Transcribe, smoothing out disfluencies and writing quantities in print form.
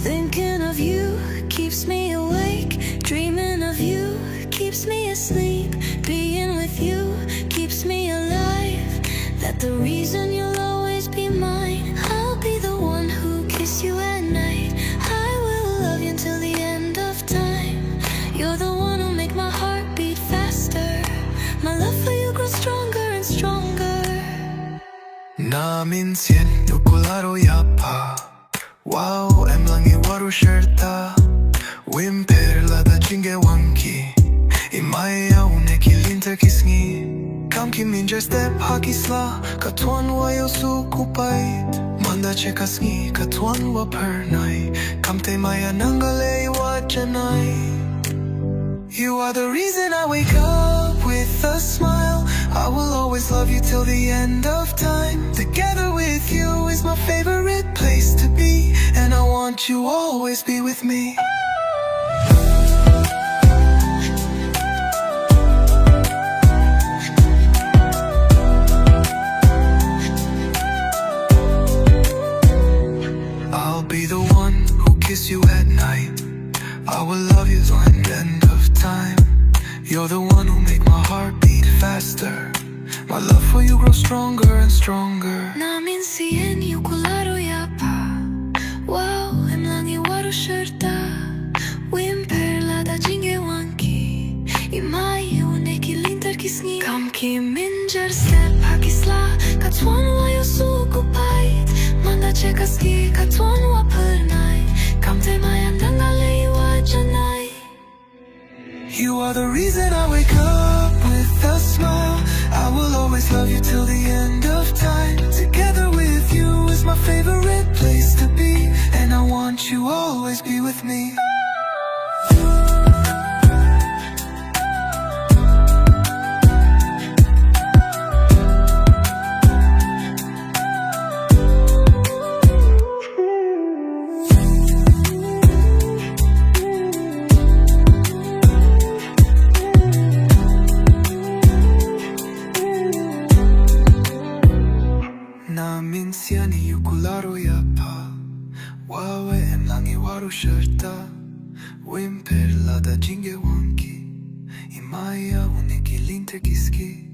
Thinking of you keeps me awake. Dreaming of you keeps me asleep. Being with you keeps me alive. That's the reason you'll always be mine. I'll be the one who kiss you at night. I will love you until the end of time. You're the one who make my heart beat faster. My love for you grows stronger and stronger. Na mynsien nukularo yapa. Wow, em langi waru sherta. Wimper lada jinge wanki. Imaya uneki linter kisngi. Kamki minjer step hakisla. Katuan wa yosu kupait. Manda chekasngi katuan wa pernai. Kamte maya nangale wa janai. You are the reason I wake up with a smile. I will always love you till the end of time. Together with you is my favorite place to be, and I want you always be with me. I'll be the one who kiss you at night. I will love you till the end of time. You're the one who make my heart beat faster. My love for you grows stronger and stronger. Na mynsien yukularo yapa. Wow, em langi waru sherta. Wimper lada jinge wanki. Imai uneki linter kisngi. Kamki minjer step hakisla. Katuan wa yosu kupait. Manda chekaski katuan wa pernai. Kamte maya nangale wa janai. You are the reason I wake up with a smile. I will always love you till the end of time. Together with you is my favorite place to be, and I want you always be with me. Na mynsien yukularo yapa. Wawe em langi waru sherta. Wimper lada jinge wanki. Imaya uneki linter kiski.